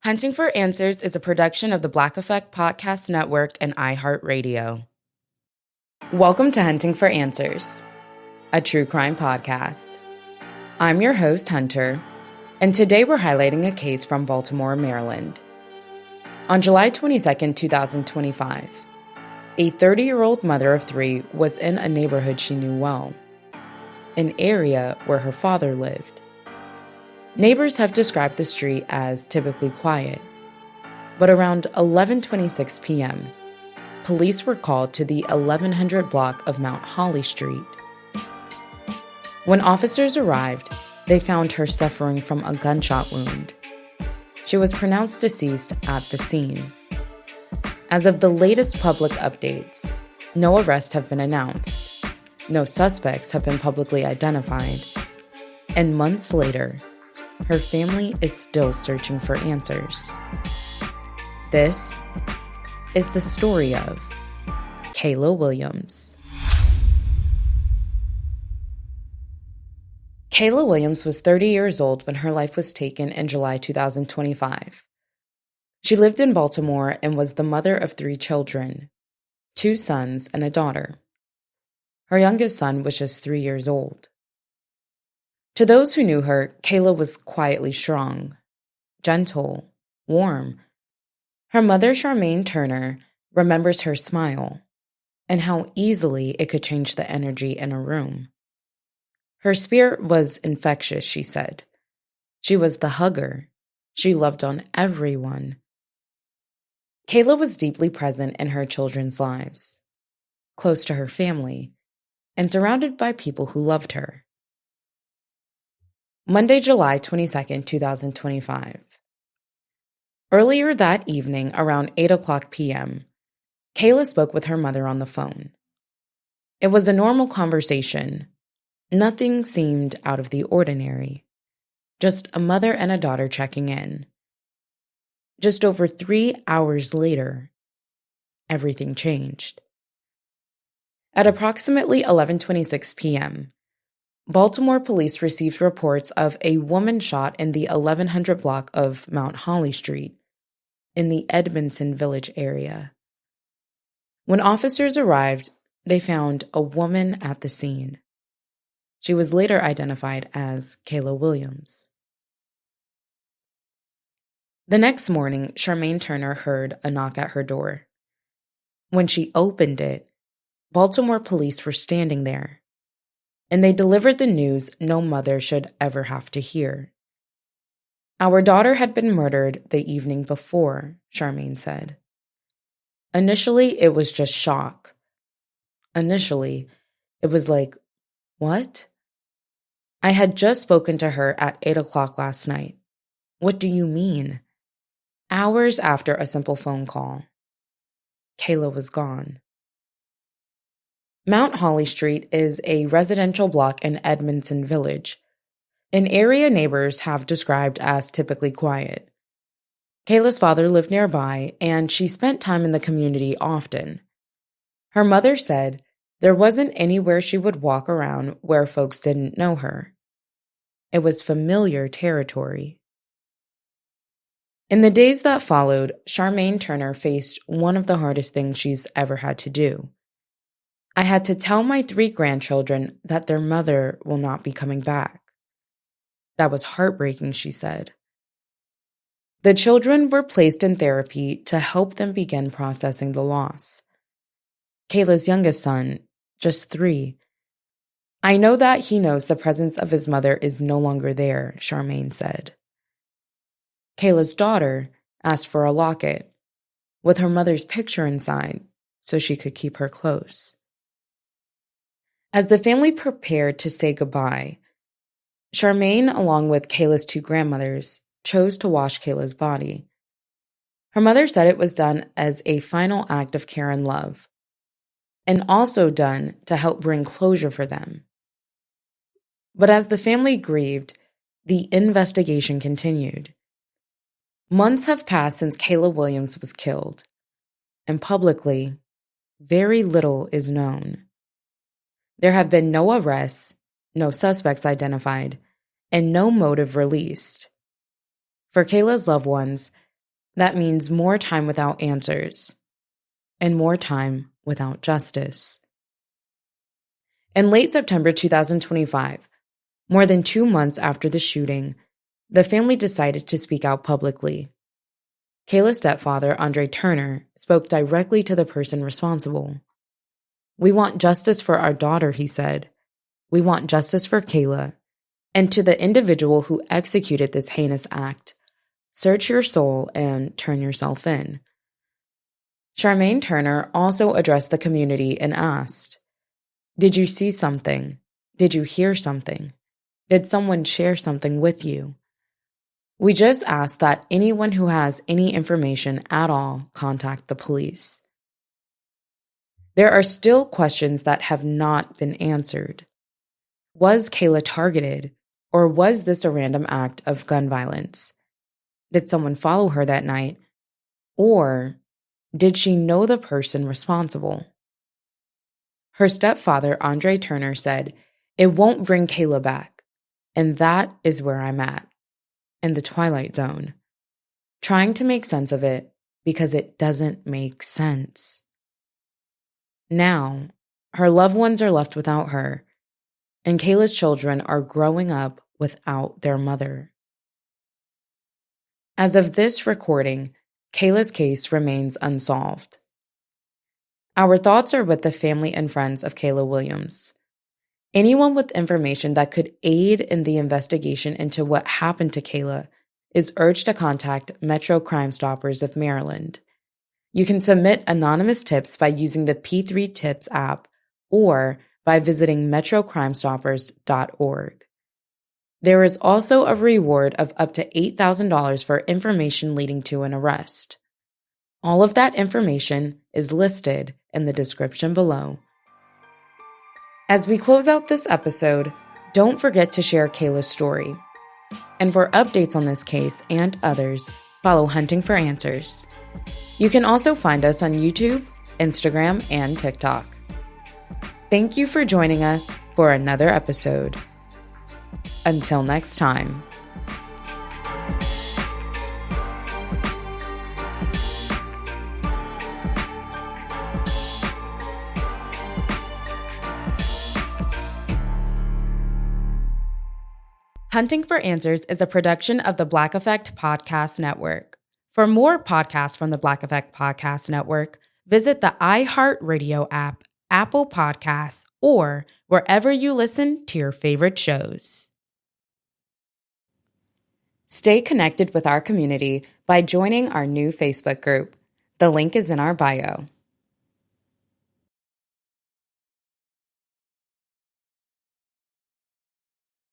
Hunting for Answers is a production of the Black Effect Podcast Network and iHeartRadio. Welcome to Hunting for Answers, a true crime podcast. I'm your host, Hunter, and today we're highlighting a case from Baltimore, Maryland. On July 22, 2025, a 30-year-old mother of three was in a neighborhood she knew well, an area where her father lived. Neighbors have described the street as typically quiet, but around 11:26 p.m., police were called to the 1100 block of Mount Holly Street. When officers arrived, they found her suffering from a gunshot wound. She was pronounced deceased at the scene. As of the latest public updates, no arrests have been announced, no suspects have been publicly identified, and months later, her family is still searching for answers. This is the story of Kayla Williams. Kayla Williams was 30 years old when her life was taken in July 2025. She lived in Baltimore and was the mother of three children, 2 sons and a daughter. Her youngest son was just 3 years old. To those who knew her, Kayla was quietly strong, gentle, warm. Her mother, Charmaine Turner, remembers her smile and how easily it could change the energy in a room. Her spirit was infectious, she said. She was the hugger. She loved on everyone. Kayla was deeply present in her children's lives, close to her family, and surrounded by people who loved her. Monday, July 22, 2025. Earlier that evening, around 8 o'clock p.m., Kayla spoke with her mother on the phone. It was a normal conversation. Nothing seemed out of the ordinary. Just a mother and a daughter checking in. Just over 3 hours later, everything changed. At approximately 11:26 p.m., Baltimore police received reports of a woman shot in the 1100 block of Mount Holly Street in the Edmondson Village area. When officers arrived, they found a woman at the scene. She was later identified as Kayla Williams. The next morning, Charmaine Turner heard a knock at her door. When she opened it, Baltimore police were standing there, and they delivered the news no mother should ever have to hear. Our daughter had been murdered the evening before, Charmaine said. Initially, it was just shock. Initially, it was like, what? I had just spoken to her at 8 o'clock last night. What do you mean? Hours after a simple phone call, Kayla was gone. Mount Holly Street is a residential block in Edmondson Village, an area neighbors have described as typically quiet. Kayla's father lived nearby, and she spent time in the community often. Her mother said there wasn't anywhere she would walk around where folks didn't know her. It was familiar territory. In the days that followed, Charmaine Turner faced one of the hardest things she's ever had to do. I had to tell my 3 grandchildren that their mother will not be coming back. That was heartbreaking, she said. The children were placed in therapy to help them begin processing the loss. Kayla's youngest son, just 3. I know that he knows the presence of his mother is no longer there, Charmaine said. Kayla's daughter asked for a locket with her mother's picture inside so she could keep her close. As the family prepared to say goodbye, Charmaine, along with Kayla's 2 grandmothers, chose to wash Kayla's body. Her mother said it was done as a final act of care and love, and also done to help bring closure for them. But as the family grieved, the investigation continued. Months have passed since Kayla Williams was killed, and publicly, very little is known. There have been no arrests, no suspects identified, and no motive released. For Kayla's loved ones, That means more time without answers and more time without justice. In late September 2025, more than 2 months after the shooting, the family decided to speak out publicly. Kayla's stepfather, Andre Turner, spoke directly to the person responsible. "We want justice for our daughter," he said. "We want justice for Kayla. And to the individual who executed this heinous act, search your soul and turn yourself in." Charmaine Turner also addressed the community and asked, "Did you see something? Did you hear something? Did someone share something with you? We just ask that anyone who has any information at all contact the police." There are still questions that have not been answered. Was Kayla targeted, or was this a random act of gun violence? Did someone follow her that night, or did she know the person responsible? Her stepfather, Andre Turner, said, "It won't bring Kayla back, and that is where I'm at, in the twilight zone, trying to make sense of it because it doesn't make sense." Now, her loved ones are left without her, and Kayla's children are growing up without their mother. As of this recording, Kayla's case remains unsolved. Our thoughts are with the family and friends of Kayla Williams. Anyone with information that could aid in the investigation into what happened to Kayla is urged to contact Metro Crime Stoppers of Maryland. You can submit anonymous tips by using the P3 Tips app or by visiting metrocrimestoppers.org. There is also a reward of up to $8,000 for information leading to an arrest. All of that information is listed in the description below. As we close out this episode, don't forget to share Kayla's story. And for updates on this case and others, follow Hunting for Answers. You can also find us on YouTube, Instagram, and TikTok. Thank you for joining us for another episode. Until next time. Hunting for Answers is a production of the Black Effect Podcast Network. For more podcasts from the Black Effect Podcast Network, visit the iHeartRadio app, Apple Podcasts, or wherever you listen to your favorite shows. Stay connected with our community by joining our new Facebook group. The link is in our bio.